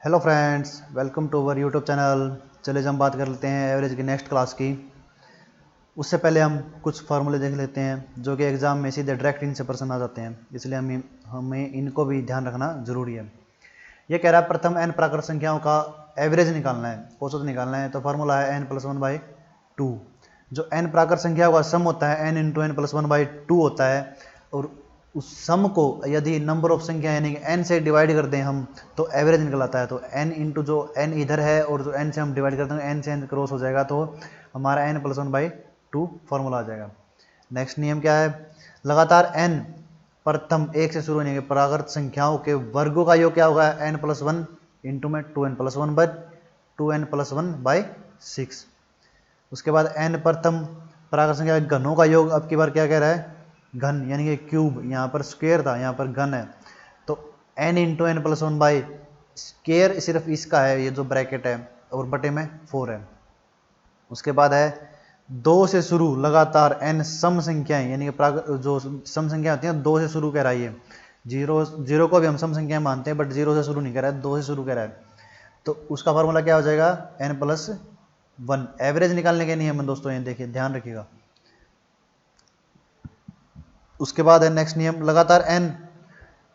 Hello friends, welcome to our YouTube channel. चलिए हम बात कर लेते हैं एवरेज की नेक्स्ट क्लास की। उससे पहले हम कुछ फार्मूले देख लेते हैं जो कि एग्जाम में सीधे डायरेक्ट इनसे प्रश्न आ जाते हैं, इसलिए हमें इनको भी ध्यान रखना जरूरी है। ये कह रहा है प्रथम n प्राकृत संख्याओं का एवरेज निकालना है, औसत निकालना है। तो फार्मूला है n+1/2। जो n प्राकृत संख्याओं का सम होता है n इंटू n+1/2 होता है, और उस सम को यदि नंबर ऑफ संख्या यानी कि n से डिवाइड कर दें हम तो एवरेज निकल आता है। तो n इंटू जो n इधर है और जो n से हम डिवाइड करते हैं n से n क्रॉस हो जाएगा तो हमारा n+1/2 फॉर्मूला आ जाएगा। नेक्स्ट नियम क्या है? लगातार n प्रथम एक से शुरू होने के प्राकृत संख्याओं के वर्गों का योग क्या होगा? n+1 इंटू में 2n+1/6। उसके बाद n प्रथम प्राकृत संख्या के घनों का योग अब की बार क्या कह रहा है? घन यानी कि क्यूब। यहाँ पर स्क्वायर था, यहाँ पर घन है, तो n इंटू n+1 स्क्वायर सिर्फ इसका है, ये जो ब्रैकेट है, और बटे में 4 है। उसके बाद है 2 से शुरू लगातार n सम संख्याएं, यानी कि जो सम संख्या होती है 2 से शुरू कह रहा है। ये जीरो को भी हम सम संख्या मानते हैं, बट 0 से शुरू नहीं कह रहा है, 2 से शुरू कह रहा है। तो उसका फार्मूला क्या हो जाएगा? n+1। एवरेज निकालने के नियम है दोस्तों, ये देखिए ध्यान रखिएगा। उसके बाद है नेक्स्ट नियम, लगातार n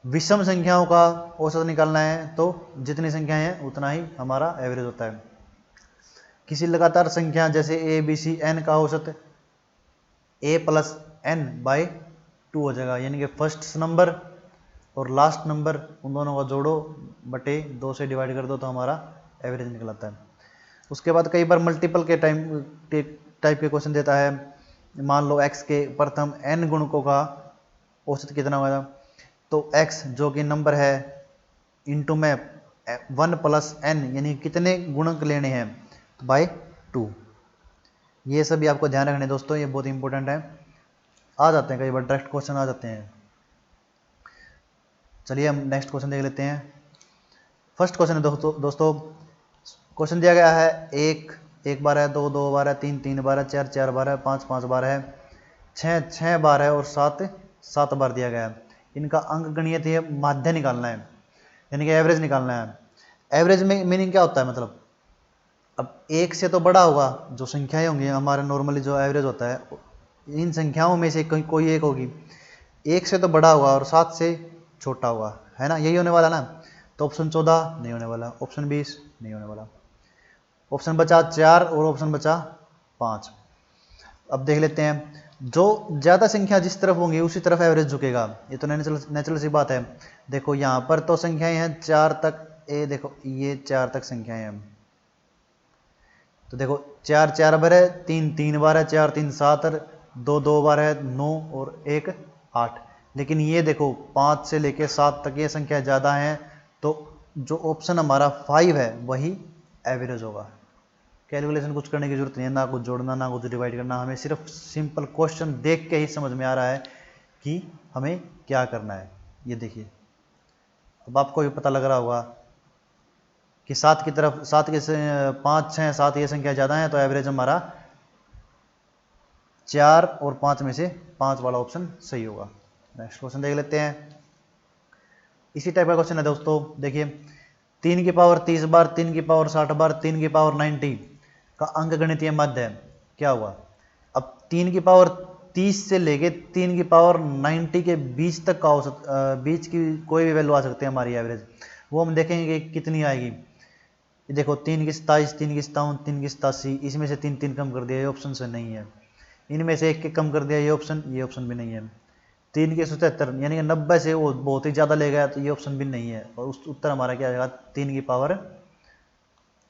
विषम संख्याओं का औसत निकालना है, तो जितनी संख्याएं हैं उतना ही हमारा एवरेज होता है। किसी लगातार संख्या जैसे a b c n का औसत a+n/2 हो जाएगा, यानी कि फर्स्ट नंबर और लास्ट नंबर उन दोनों का जोड़ो बटे 2 से डिवाइड कर दो तो हमारा एवरेज निकल आता है। उसके बाद कई बार मल्टीपल के टाइप के क्वेश्चन देता है। मान लो x के प्रथम n गुणकों का औसत कितना होगा, तो x जो कि नंबर है इंटू में 1+n यानी कितने गुणक लेने हैं, बाय 2। ये सभी आपको ध्यान रखने दोस्तों, ये बहुत इंपॉर्टेंट है, आ जाते हैं कई बार डायरेक्ट क्वेश्चन आ जाते हैं। चलिए हम नेक्स्ट क्वेश्चन देख लेते हैं। फर्स्ट क्वेश्चन है दोस्तों क्वेश्चन दिया गया है 1 बार है, 2 बार है, 3 बार है, 4 बार है, 5 बार है, 6 बार है और 7 बार दिया गया है। इनका अंक गणित है, माध्य निकालना है, यानी कि एवरेज निकालना है। एवरेज में मीनिंग क्या होता है? मतलब अब 1 से तो बड़ा होगा, जो संख्याएं होंगी हमारे नॉर्मली जो एवरेज होता है इन संख्याओं में से कोई एक होगी, 1 से तो बड़ा होगा और 7 से छोटा होगा, है ना? यही होने वाला ना। तो ऑप्शन 14 नहीं होने वाला, ऑप्शन 20 नहीं होने वाला, ऑप्शन बचा 4 और ऑप्शन बचा 5। अब देख लेते हैं, जो ज्यादा संख्या जिस तरफ होंगी उसी तरफ एवरेज झुकेगा, ये तो नेचुरल सी बात है। देखो यहाँ पर तो संख्याएं हैं 4 तक, देखो ये 4 तक संख्याएं हैं, तो देखो 4 बार है, 3 बार है, 4 7 और 2 बार है, 9 और 1 8। लेकिन ये देखो 5 से लेके 7 तक ये संख्या ज़्यादा है, तो जो ऑप्शन हमारा 5 है वही एवरेज होगा। कैलकुलेशन कुछ करने की जरूरत नहीं है, ना कुछ जोड़ना ना कुछ डिवाइड करना, हमें सिर्फ सिंपल क्वेश्चन देख के ही समझ में आ रहा है कि हमें क्या करना है। ये देखिए, अब आपको भी पता लग रहा होगा कि 7 की तरफ 7 के 5 6 7 ये संख्या ज़्यादा है, तो एवरेज हमारा 4 और 5 में से 5 वाला ऑप्शन सही होगा। नेक्स्ट क्वेश्चन देख लेते हैं। इसी टाइप का क्वेश्चन है दोस्तों, देखिए 3 की पावर 30 बार, 3 की पावर 60 बार, 3 की पावर 90 का अंक गणितीय माध्य है, क्या हुआ? अब 3 की पावर 30 से लेके 3 की पावर 90 के बीच तक का औसत, बीच की कोई भी वैल्यू आ सकती है हमारी एवरेज, वो हम देखेंगे कि कितनी आएगी। ये देखो 3 की 27, 3 की 57, 3 की 87, इसमें से 3 कम कर दिया, ये ऑप्शन से नहीं है। इनमें से 1 के कम कर दिया, ये ऑप्शन भी नहीं है। 3 के 77 यानी कि 90 से वो बहुत ही ज़्यादा ले गया, तो ये ऑप्शन भी नहीं है। और उस उत्तर हमारा क्या आएगा? 3 की पावर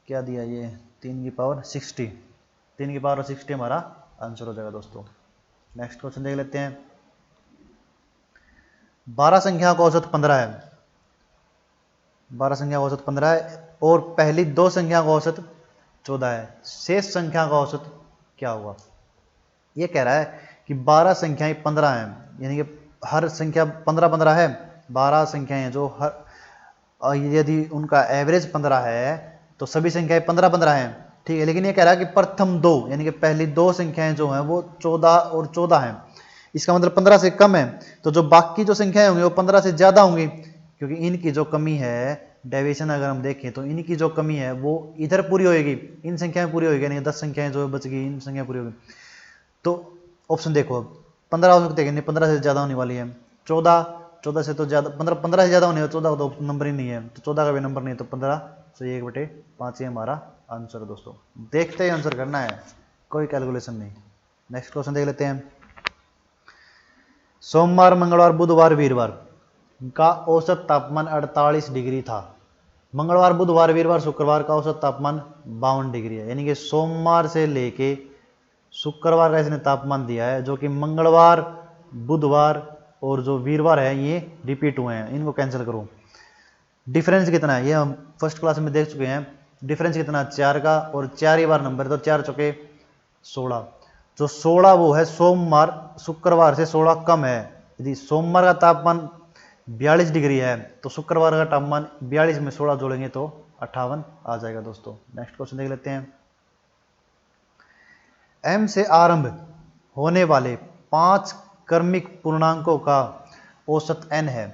क्या दिया, ये 3 की पावर 60, 3 की पावर 60 हमारा आंसर हो जाएगा दोस्तों। नेक्स्ट क्वेश्चन देख लेते हैं। 12 संख्या का औसत 15 है, 12 संख्या का औसत 15 है और पहली 2 संख्या का औसत 14 है, शेष संख्या का औसत क्या होगा? ये कह रहा है कि 12 संख्याएं 15 हैं, यानी कि हर संख्या 15 है, 12 संख्याएं हैं जो हर, यदि उनका एवरेज 15 है तो सभी संख्याएं 15 हैं, ठीक है। लेकिन ये कह रहा है कि प्रथम 2 यानी कि पहली 2 संख्याएं जो हैं वो 14 और 14 हैं, इसका मतलब 15 से कम है, तो जो बाकी जो संख्याएं होंगी वो 15 से ज़्यादा होंगी, क्योंकि इनकी जो कमी है डेविएशन अगर हम देखें तो इनकी जो कमी है वो इधर पूरी होएगी, इन संख्या में पूरी होएगी, नहीं 10 संख्याएं जो बच गई इन संख्या पूरी होगी। तो ऑप्शन देखो 15 हो सकते हैं, 15 से ज़्यादा होने वाली है, 14 से तो ज़्यादा 15 से ज़्यादा होने वाली, 14 तो नंबर ही नहीं है, तो 14 का भी नंबर नहीं है, तो 15 तो 1/5 ही हमारा आंसर है दोस्तों। देखते ही आंसर करना है, कोई कैलकुलेशन नहीं। नेक्स्ट क्वेश्चन देख लेते हैं। सोमवार, मंगलवार, बुधवार, वीरवार का औसत तापमान 48 डिग्री था। मंगलवार, बुधवार, वीरवार, शुक्रवार का औसत तापमान 52 डिग्री है। यानी कि सोमवार से लेके शुक्रवार का इसने तापमान दिया है, जो कि मंगलवार, बुधवार और जो वीरवार है ये रिपीट हुए हैं। इनको कैंसिल करो। डिफरेंस कितना है ये हम फर्स्ट क्लास में देख चुके हैं। डिफरेंस कितना 4 का, और 4 ही बार नंबर, तो 4 चौके 16। जो 16 वो है सोमवार, शुक्रवार से 16 कम है। यदि सोमवार का तापमान 42 डिग्री है तो शुक्रवार का तापमान 42 में 16 जोड़ेंगे तो 58 आ जाएगा दोस्तों। नेक्स्ट क्वेश्चन देख लेते हैं। m से आरंभ होने वाले 5 क्रमिक पूर्णांकों का औसत n है।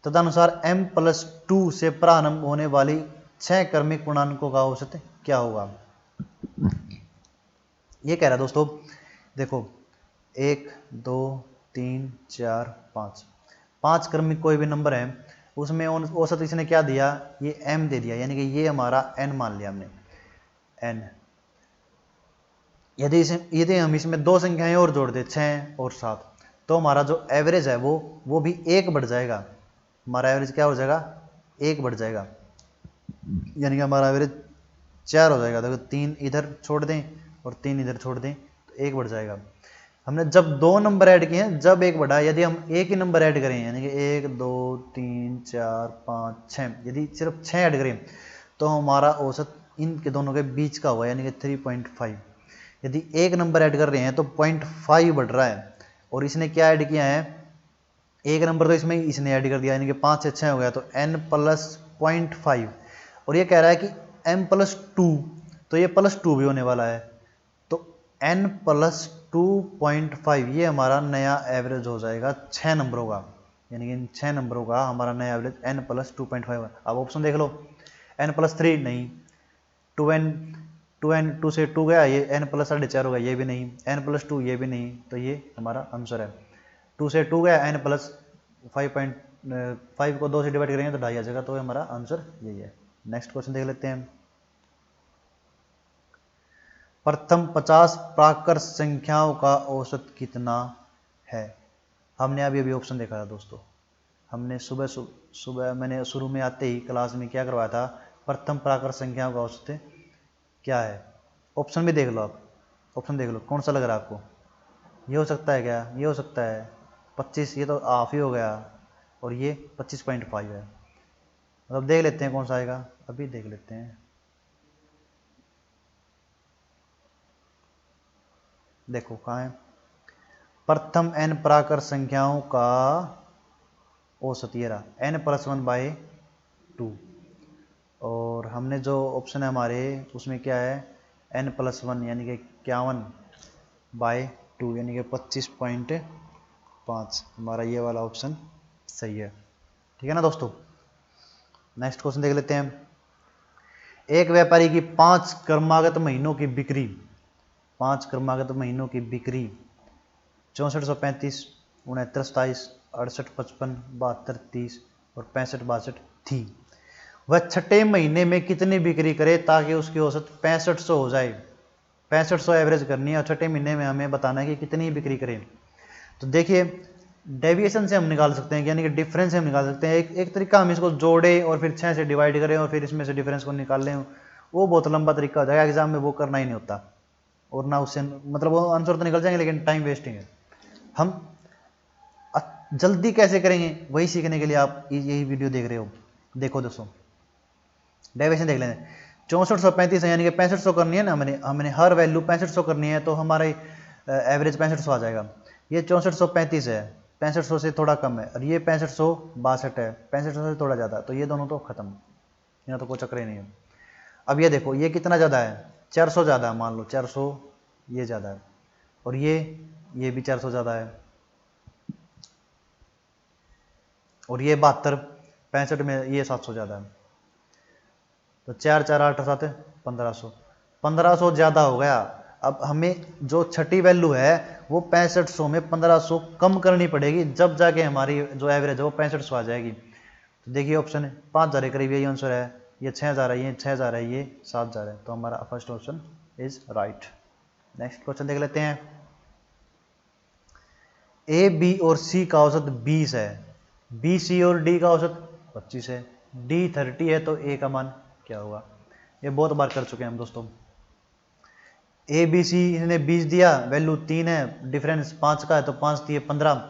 तदनुसार m+2 से प्रारंभ होने वाली 6 क्रमिक पूर्णांकों का औसत क्या होगा। ये कह रहा है दोस्तों, देखो 1 2 3 4 5 5 क्रमिक कोई भी नंबर है, उसमें औसत इसने क्या दिया, ये m दे दिया, यानी कि ये हमारा n मान लिया हमने n। यदि हम इसमें 2 संख्याएं और जोड़ दें 6 और 7, तो हमारा जो एवरेज है वो भी 1 बढ़ जाएगा। हमारा एवरेज क्या हो जाएगा, 1 बढ़ जाएगा, यानी कि हमारा एवरेज 4 हो जाएगा। देखो 3 इधर छोड़ दें और 3 इधर छोड़ दें तो 1 बढ़ जाएगा। हमने जब 2 नंबर ऐड किए हैं जब 1 बढ़ा। यदि हम एक ही नंबर ऐड करें, यानी कि 1 2 3 4 5 6, यदि सिर्फ 6 ऐड करें तो हमारा औसत इनके दोनों के बीच का होगा, यानी कि 3.5। यदि एक नंबर ऐड कर रहे हैं तो 0.5 बढ़ रहा है, और इसने क्या ऐड किया है, एक नंबर तो इसमें इसने ऐड कर दिया, यानी कि 5 से 6 हो गया, तो n+0.5। और ये कह रहा है कि m+2, तो ये +2 भी होने वाला है, तो n+2.5 ये हमारा नया एवरेज हो जाएगा 6 नंबरों का, यानी कि इन 6 नंबरों का हमारा नया एवरेज n+2.5। अब ऑप्शन देख लो, n+3 नहीं, 2 से 2 गया, ये n+4.5 होगा, ये भी नहीं, n+2 ये भी नहीं, तो ये हमारा आंसर है। 2 से 2 गया, n+5 को 2 से डिवाइड करेंगे तो 2.5 आ जाएगा, तो हमारा आंसर यही है। नेक्स्ट क्वेश्चन देख लेते हैं। प्रथम 50 प्राकृत संख्याओं का औसत कितना है। हमने अभी ऑप्शन देखा था दोस्तों। हमने सुबह मैंने शुरू में आते ही क्लास में क्या करवाया था, प्रथम प्राकृत संख्याओं का औसत क्या है। ऑप्शन भी देख लो आप, ऑप्शन देख लो कौन सा लग रहा है आपको। ये हो सकता है क्या, ये हो सकता है 25, ये तो हाफ ही हो गया, और ये 25.5 है। मतलब देख लेते हैं कौन सा आएगा, अभी देख लेते हैं। देखो कहाँ है, प्रथम n प्राकृत संख्याओं का औसत ये रहा, n+1/2। और हमने जो ऑप्शन है हमारे उसमें क्या है, n+1 यानी कि 51/2, यानी कि 25.5। हमारा ये वाला ऑप्शन सही है, ठीक है ना दोस्तों। नेक्स्ट क्वेश्चन देख लेते हैं। एक व्यापारी की 5 क्रमागत महीनों की बिक्री, 5 क्रमागत महीनों की बिक्री 6435, 6927, 6855, 7230 और 6562 थी। वह छठे महीने में कितनी बिक्री करे ताकि उसकी औसत 6500 हो जाए। 6500 एवरेज करनी है और छठे महीने में हमें बताना है कि कितनी बिक्री करें। तो देखिए डेविएशन से हम निकाल सकते हैं, यानी कि डिफरेंस से हम निकाल सकते हैं। एक तरीका हम इसको जोड़े और फिर 6 से डिवाइड करें और फिर इसमें से डिफरेंस को निकाल लें, वो बहुत लंबा तरीका हो जाएगा, एग्जाम में वो करना ही नहीं होता, और ना उससे मतलब वो आंसर तो निकल जाएंगे लेकिन टाइम वेस्टिंग है। हम जल्दी कैसे करेंगे वही सीखने के लिए आप यही वीडियो देख रहे हो। देखो दोस्तों डेविएशन देख लें, 6435 है, यानी कि 6500 करनी है ना, हमने हर वैल्यू 6500 करनी है, तो हमारा एवरेज 6500 आ जाएगा। ये 6435 है, 6500 से थोड़ा कम है, और ये 6562 है, 6500 से थोड़ा ज़्यादा, तो ये दोनों तो खत्म, यहाँ तो कोई चक्कर ही नहीं है। अब ये देखो ये कितना ज़्यादा है, 400 ज़्यादा है, मान लो 400 ये ज़्यादा है, और ये भी 400 ज़्यादा है, और ये 72 65 में ये 700 ज़्यादा है, तो 4 4 8 7 1500, 1500 ज़्यादा हो गया। अब हमें जो छठी वैल्यू है वो 6500 में 1500 कम करनी पड़ेगी, जब जाके हमारी जो एवरेज है वो 6500 आ जाएगी। तो देखिए ऑप्शन 5000 के करीब यही आंसर है, ये 6000 है, ये 6000 है, ये 7000 है, तो हमारा first option is right. Next question देख लेते हैं। ए बी और सी का औसत 20 है, बी सी और डी का औसत 25 है, डी 30 है, तो ए का मान क्या होगा? ये बहुत बार कर चुके हैं हम दोस्तों। ए बी सी ने 20 दिया, वैल्यू 3 है, डिफरेंस 5 का है, तो 5 दिए 15।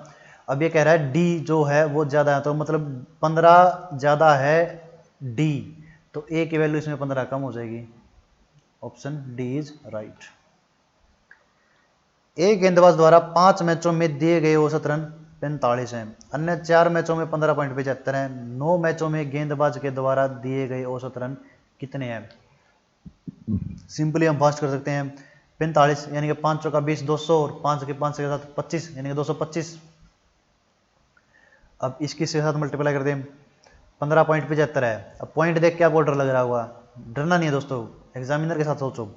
अब ये कह रहा है डी जो है वो ज़्यादा है, तो मतलब 15 ज़्यादा है डी, तो ए की वैल्यू इसमें 15 कम हो जाएगी। Option D is right. एक गेंदबाज द्वारा 5 मैचों में दिए गए औसत रन 45 हैं, अन्य 4 मैचों में 15.75 हैं, 9 मैचों में गेंदबाज के द्वारा दिए गए औसत रन कितने हैं? सिंपली हम फास्ट कर सकते हैं। 45 यानी कि 5 चौका 20, 200, और 5 के 5 के साथ 25 यानी कि 225। अब इसके साथ मल्टीप्लाई कर दें, 15.75 है। अब पॉइंट देख के आपको डर लग रहा होगा, डरना नहीं है दोस्तों, एग्जामिनर के साथ सोचो।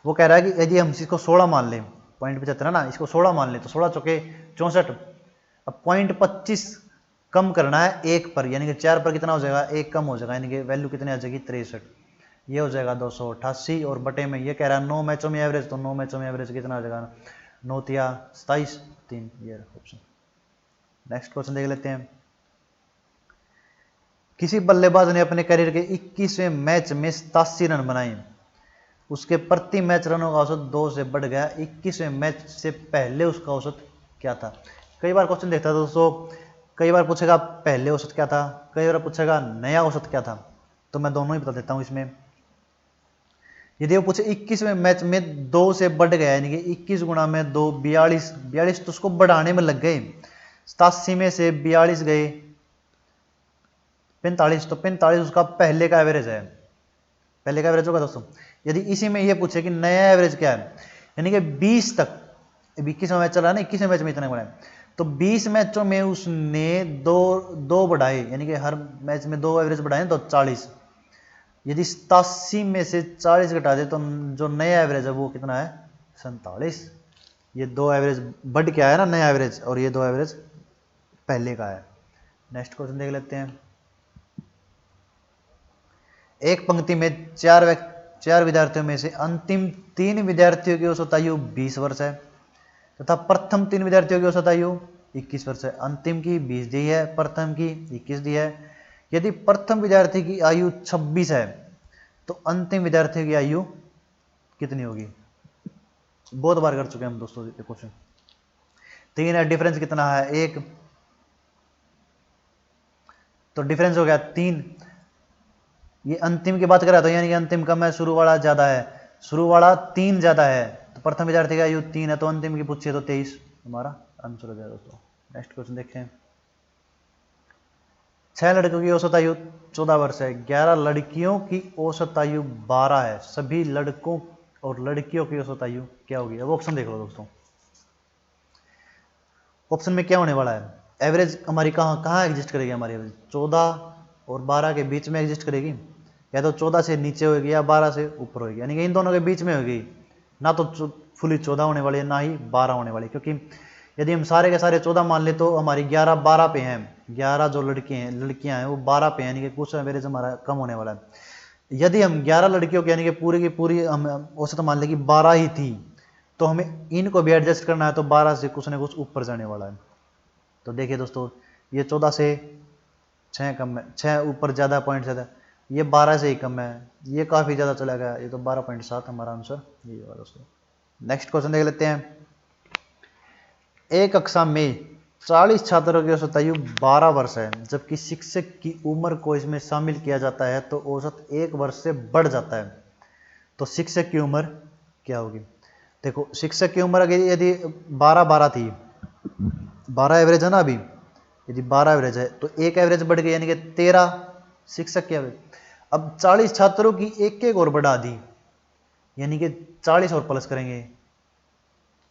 वो कह रहा है कि यदि हम इसको 16 मान लें, 0.75 है ना, इसको 16 मान लें, तो 16 चौके 64। अब 0.25 कम करना है 1 पर, यानी कि 4 पर कितना हो जाएगा? 1 कम हो जाएगा, यानी कि वैल्यू कितनी आ जाएगी? 63। ये हो जाएगा 288, और बटे में ये कह रहा है 9 मैचों में एवरेज, तो 9 मैचों में एवरेज कितना आ जाएगा? 9 तिया 27, 3, ये ऑप्शन। नेक्स्ट क्वेश्चन देख लेते हैं। किसी बल्लेबाज ने अपने करियर के 21वें मैच में 87 रन बनाए, उसके प्रति मैच रनों का औसत 2 से बढ़ गया, 21वें मैच से पहले उसका औसत क्या था? कई बार क्वेश्चन देखता है दोस्तों, कई बार पूछेगा पहले औसत क्या था, कई बार पूछेगा नया औसत क्या था, तो मैं दोनों ही बता देता हूं इसमें। यदि वो पूछे 21वें मैच में 2 से बढ़ गया, यानी कि 21 गुणा में 2 42, 42 तो उसको बढ़ाने में लग गए, 87 में से 42 गए 45, तो 45 उसका पहले का एवरेज है, पहले का एवरेज होगा दोस्तों। यदि इसी में ये पूछे कि नया एवरेज क्या है, यानी कि 20 तक, 21वां मैच चल रहा है ना, 21वें मैच में इतना बढ़ाए, तो 20 मैचों में उसने दो बढ़ाए, यानी कि हर मैच में 2 एवरेज बढ़ाए, तो 40। यदि 87 में से 40 घटा दे, तो जो नया एवरेज है वो कितना है? 47। ये 2 एवरेज बढ़ के आया ना, नया एवरेज, और ये 2 एवरेज पहले का है। नेक्स्ट क्वेश्चन देख लेते हैं। एक पंक्ति में 4 विद्यार्थियों में से अंतिम 3 विद्यार्थियों की औसत आयु 20 वर्ष है, तथा प्रथम 3 विद्यार्थियों की औसत आयु 21 वर्ष है। अंतिम की 20 दी है, प्रथम की 21 दी है। यदि प्रथम विद्यार्थी की आयु 26 है, तो अंतिम विद्यार्थी की आयु कितनी होगी? बहुत बार कर चुके हैं हम दोस्तों ये क्वेश्चन। 3 है, डिफरेंस कितना है? 1, तो डिफरेंस हो गया 3। ये अंतिम की बात कर रहा था, यानी कि अंतिम कम है, शुरू वाला ज्यादा है, शुरू वाला 3 ज्यादा है, तो प्रथम विद्यार्थी की आयु 3 है, तो अंतिम की पूछिए तो 23 हमारा आंसर हो जाएगा दोस्तों। नेक्स्ट क्वेश्चन देखते हैं। 6 लड़कों की औसत आयु 14 वर्ष है, 11 लड़कियों की औसत आयु 12 है, सभी लड़कों और लड़कियों की औसत आयु क्या होगी? अब ऑप्शन देख लो दोस्तों। ऑप्शन में क्या होने वाला है? एवरेज हमारी कहाँ एग्जिस्ट करेगी? हमारी एवरेज 14 और 12 के बीच में एग्जिस्ट करेगी, या तो 14 से नीचे होगी या 12 से ऊपर होगी, यानी कि इन दोनों के बीच में होगी, ना तो फुली 14 होने वाली है, ना ही 12 होने वाली, क्योंकि यदि हम सारे के सारे 14 मान ले, तो हमारी 11 12 पे हैं, 11 जो लड़कियां हैं वो 12 पे, यानी कि कुछ एवरेज हमारा कम होने वाला है। यदि हम 11 लड़कियों की यानी कि पूरी की पूरी हम औसत मान ले कि 12 ही थी, तो हमें इनको भी एडजस्ट करना है, तो 12 से कुछ ना कुछ ऊपर जाने वाला है। तो देखिए दोस्तों, ये 14 से 6 कम है, 6 ऊपर ज़्यादा पॉइंट ज़्यादा, ये 12 से ही कम है, ये काफ़ी ज़्यादा चला गया, ये तो 12.7 हमारा आंसर ये होगा दोस्तों। नेक्स्ट क्वेश्चन देख लेते हैं। एक कक्षा में 40 छात्रों की औसत आयु 12 वर्ष है, जबकि शिक्षक की उम्र को इसमें शामिल किया जाता है, तो औसत 1 वर्ष से बढ़ जाता है, तो शिक्षक की उम्र क्या होगी? देखो, शिक्षक की उम्र अगर यदि 12 थी, 12 एवरेज है ना अभी, यदि 12 एवरेज है, तो एक एवरेज बढ़ गई, यानी कि 13 शिक्षक की एवरेज। अब 40 छात्रों की एक एक और बढ़ा दी, यानी कि 40 और प्लस करेंगे,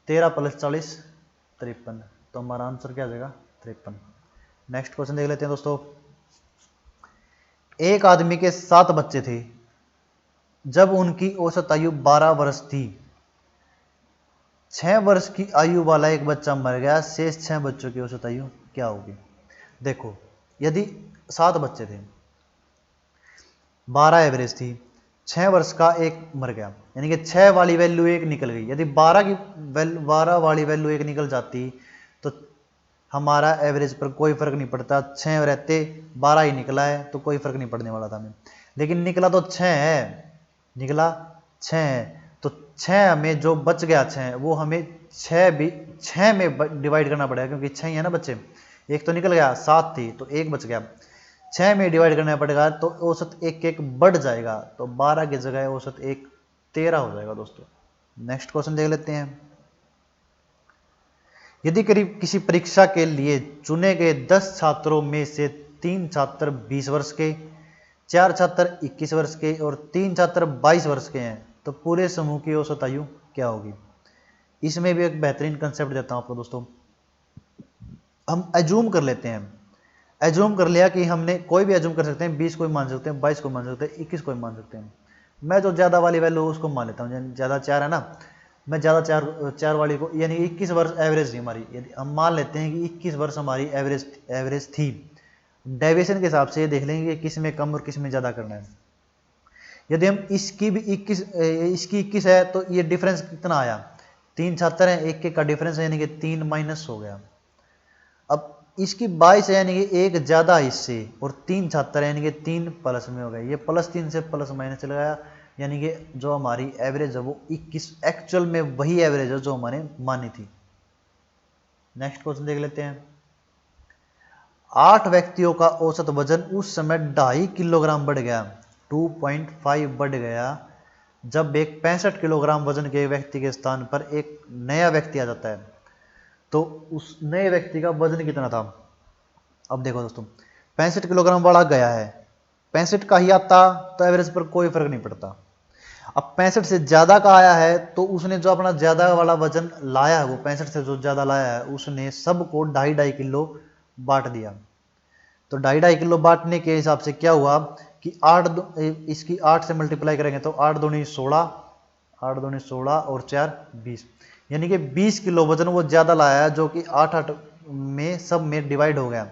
13 + 40 53, तो हमारा आंसर क्या आ जाएगा? 53। नेक्स्ट क्वेश्चन देख लेते हैं दोस्तों। एक आदमी के 7 बच्चे थे जब उनकी औसत आयु 12 वर्ष थी। 6 वर्ष की आयु वाला एक बच्चा मर गया, शेष 6 बच्चों की औसत आयु क्या होगी? देखो, यदि 7 बच्चे थे, 12 एवरेज थी, 6 वर्ष का एक मर गया, यानी कि 6 वाली वैल्यू एक निकल गई। यदि 12 वाली वैल्यू एक निकल जाती तो हमारा एवरेज पर कोई फर्क नहीं पड़ता। 6 रहते 12 ही निकला है तो कोई फर्क नहीं पड़ने वाला था हमें, लेकिन निकला तो 6 है, निकला 6 है, तो 6 में जो बच गया 6 वो हमें 6 में डिवाइड करना पड़ेगा, क्योंकि 6 ही है ना बच्चे। एक तो निकल गया, 7 थी तो एक बच गया, 6 में डिवाइड करना पड़ेगा तो औसत एक एक बढ़ जाएगा, तो 12 की जगह औसत एक 13 हो जाएगा दोस्तों। नेक्स्ट क्वेश्चन देख लेते हैं। यदि करीब किसी परीक्षा के लिए चुने गए 10 छात्रों में से 3 छात्र 20 वर्ष के, 4 छात्र 21 वर्ष के और 3 छात्र 22 वर्ष के हैं, तो पूरे समूह की औसत आयु क्या होगी? इसमें भी एक बेहतरीन कंसेप्ट देता हूं आपको दोस्तों। हम एज्यूम कर लेते हैं, एज्यूम कर लिया कि हमने, कोई भी एज्यूम कर सकते हैं, 20 को मान सकते हैं, 22 को मान सकते हैं, 21 को मान सकते हैं। मैं जो ज़्यादा वाली वैल्यू उसको मान लेता हूँ, ज़्यादा 4 है ना, मैं ज़्यादा 4 वाली को, यानी 21 वर्ष एवरेज थी हमारी। यदि हम मान लेते हैं कि 21 वर्ष हमारी एवरेज थी, डेविएशन के हिसाब से ये देख लेंगे कि किस में कम और किस में ज़्यादा करना है। यदि हम इसकी भी 21 है तो ये डिफरेंस कितना आया? 3 छात्र हैं, एक का डिफरेंस है, यानी कि 3 माइनस हो गया। अब इसकी 22 है, यानी कि एक ज़्यादा इससे, और 3 छात्र है, यानी कि 3 प्लस में हो गया। ये +3 से प्लस माइनस चला गया, यानी कि जो हमारी एवरेज है वो 21 एक्चुअल में वही एवरेज है जो हमारे मानी थी। नेक्स्ट क्वेश्चन देख लेते हैं। 8 व्यक्तियों का औसत वजन उस समय 2.5 किलोग्राम बढ़ गया, 2.5 बढ़ गया, जब एक 65 किलोग्राम वजन के व्यक्ति के स्थान पर एक नया व्यक्ति आ जाता है, तो उस नए व्यक्ति का वजन कितना था? अब देखो दोस्तों, 65 किलोग्राम वाला गया है, 65 का ही आता तो एवरेज पर कोई फर्क नहीं पड़ता। अब 65 से ज्यादा का आया है तो उसने जो अपना ज्यादा वाला वजन लाया है, वो 65 से जो ज्यादा लाया है, उसने सबको 2.5 किलो बांट दिया। तो 2.5 किलो बांटने के हिसाब से क्या हुआ कि इसकी 8 से मल्टीप्लाई करेंगे तो 8 दूनी 16, 8 दूनी 16 और 4 20, यानी कि 20 किलो वजन वो ज्यादा लाया है, जो कि 8 में सब में डिवाइड हो गया।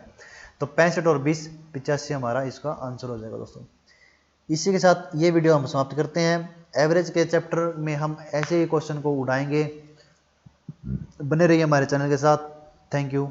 तो 65 और 20 85 हमारा इसका आंसर हो जाएगा दोस्तों। इसी के साथ ये वीडियो हम समाप्त करते हैं। एवरेज के चैप्टर में हम ऐसे ही क्वेश्चन को उठाएंगे। बने रहिए हमारे चैनल के साथ। Thank you.